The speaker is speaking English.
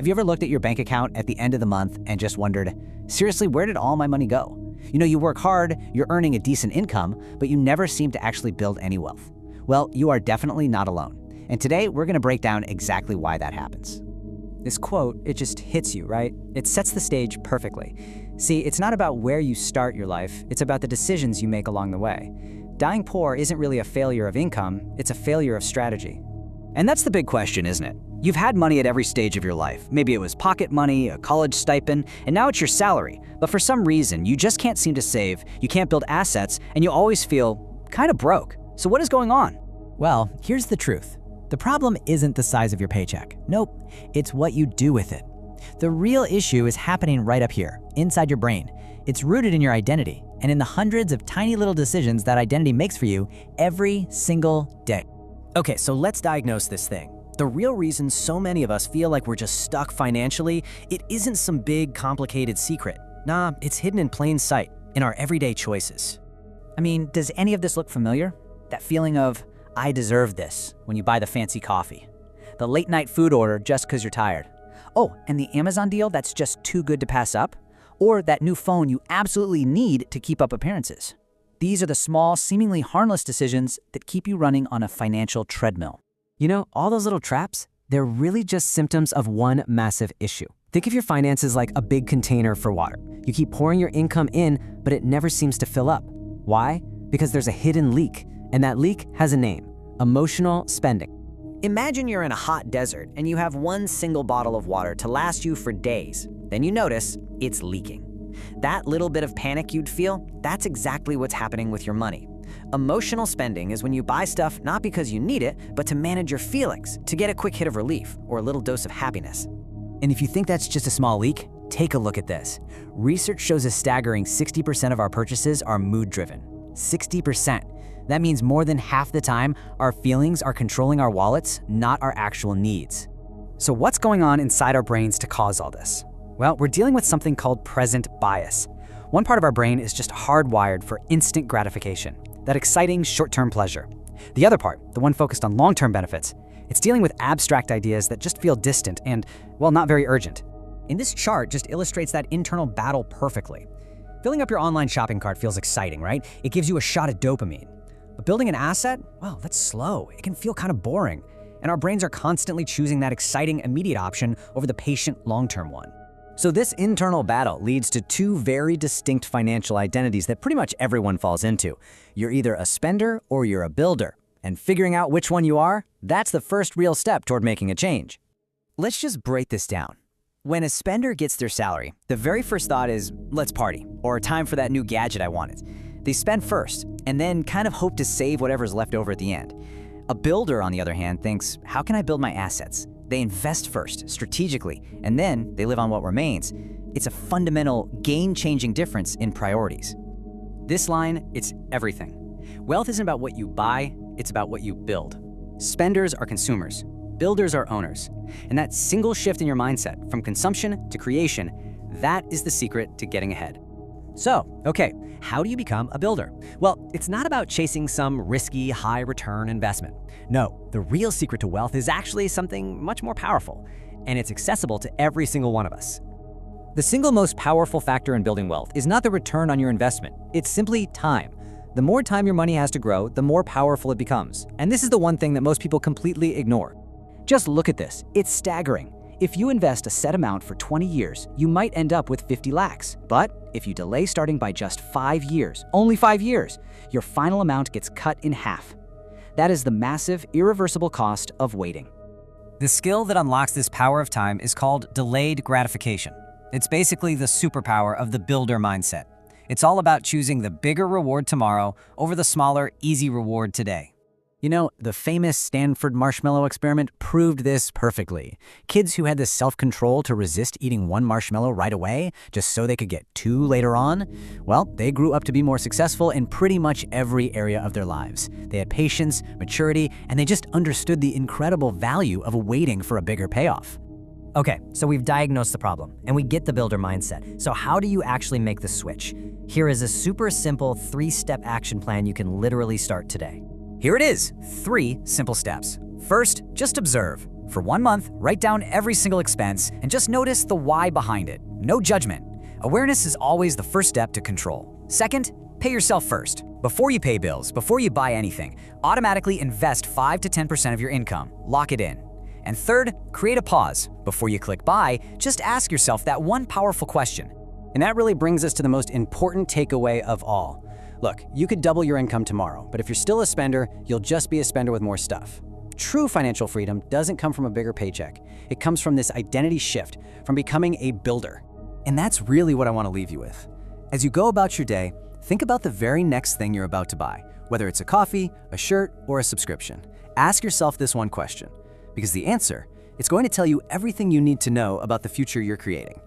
Have you ever looked at your bank account at the end of the month and just wondered, seriously, where did all my money go? You work hard, you're earning a decent income, but you never seem to actually build any wealth. Well, you are definitely not alone. And today, we're going to break down exactly why that happens. This quote, it just hits you, right? It sets the stage perfectly. See, it's not about where you start your life, it's about the decisions you make along the way. Dying poor isn't really a failure of income, it's a failure of strategy. And that's the big question, isn't it? You've had money at every stage of your life. Maybe it was pocket money, a college stipend, and now it's your salary. But for some reason, you just can't seem to save, you can't build assets, and you always feel kind of broke. So what is going on? Well, here's the truth. The problem isn't the size of your paycheck. Nope, it's what you do with it. The real issue is happening right up here, inside your brain. It's rooted in your identity and in the hundreds of tiny little decisions that identity makes for you every single day. Okay, so let's diagnose this thing. The real reason so many of us feel like we're just stuck financially, it isn't some big, complicated secret. Nah, it's hidden in plain sight, in our everyday choices. I mean, does any of this look familiar? That feeling of, I deserve this, when you buy the fancy coffee. The late night food order just because you're tired. Oh, and the Amazon deal that's just too good to pass up? Or that new phone you absolutely need to keep up appearances. These are the small, seemingly harmless decisions that keep you running on a financial treadmill. All those little traps, they're really just symptoms of one massive issue. Think of your finances like a big container for water. You keep pouring your income in, but it never seems to fill up. Why? Because there's a hidden leak, and that leak has a name: emotional spending. Imagine you're in a hot desert and you have one single bottle of water to last you for days. Then you notice it's leaking. That little bit of panic you'd feel, that's exactly what's happening with your money. Emotional spending is when you buy stuff not because you need it, but to manage your feelings, to get a quick hit of relief or a little dose of happiness. And if you think that's just a small leak, take a look at this. Research shows a staggering 60% of our purchases are mood-driven. 60%. That means more than half the time, our feelings are controlling our wallets, not our actual needs. So what's going on inside our brains to cause all this? Well, we're dealing with something called present bias. One part of our brain is just hardwired for instant gratification, that exciting short-term pleasure. The other part, the one focused on long-term benefits, it's dealing with abstract ideas that just feel distant and, well, not very urgent. And this chart just illustrates that internal battle perfectly. Filling up your online shopping cart feels exciting, right? It gives you a shot of dopamine. But building an asset, well, that's slow. It can feel kind of boring. And our brains are constantly choosing that exciting immediate option over the patient long-term one. So this internal battle leads to two very distinct financial identities that pretty much everyone falls into. You're either a spender or you're a builder. And figuring out which one you are, that's the first real step toward making a change. Let's just break this down. When a spender gets their salary, the very first thought is, let's party, or time for that new gadget I wanted. They spend first, and then kind of hope to save whatever's left over at the end. A builder, on the other hand, thinks, how can I build my assets? They invest first, strategically, and then they live on what remains. It's a fundamental, game-changing difference in priorities. This line, it's everything. Wealth isn't about what you buy, it's about what you build. Spenders are consumers, builders are owners. And that single shift in your mindset, from consumption to creation, that is the secret to getting ahead. So, okay, how do you become a builder? Well, it's not about chasing some risky, high-return investment. No, the real secret to wealth is actually something much more powerful, and it's accessible to every single one of us. The single most powerful factor in building wealth is not the return on your investment, it's simply time. The more time your money has to grow, the more powerful it becomes. And this is the one thing that most people completely ignore. Just look at this, it's staggering. If you invest a set amount for 20 years, you might end up with 50 lakhs. But if you delay starting by just 5 years, only 5 years, your final amount gets cut in half. That is the massive, irreversible cost of waiting. The skill that unlocks this power of time is called delayed gratification. It's basically the superpower of the builder mindset. It's all about choosing the bigger reward tomorrow over the smaller, easy reward today. The famous Stanford marshmallow experiment proved this perfectly. Kids who had the self-control to resist eating one marshmallow right away, just so they could get 2 later on, well, they grew up to be more successful in pretty much every area of their lives. They had patience, maturity, and they just understood the incredible value of waiting for a bigger payoff. Okay, so we've diagnosed the problem, and we get the builder mindset. So how do you actually make the switch? Here is a super simple 3-step action plan you can literally start today. Here it is, 3 simple steps. First, just observe. For 1 month, write down every single expense and just notice the why behind it. No judgment. Awareness is always the first step to control. Second, pay yourself first. Before you pay bills, before you buy anything, automatically invest 5 to 10% of your income. Lock it in. And third, create a pause. Before you click buy, just ask yourself that one powerful question. And that really brings us to the most important takeaway of all. Look, you could double your income tomorrow, but if you're still a spender, you'll just be a spender with more stuff. True financial freedom doesn't come from a bigger paycheck. It comes from this identity shift, from becoming a builder. And that's really what I want to leave you with. As you go about your day, think about the very next thing you're about to buy, whether it's a coffee, a shirt, or a subscription. Ask yourself this one question, because the answer, it's going to tell you everything you need to know about the future you're creating.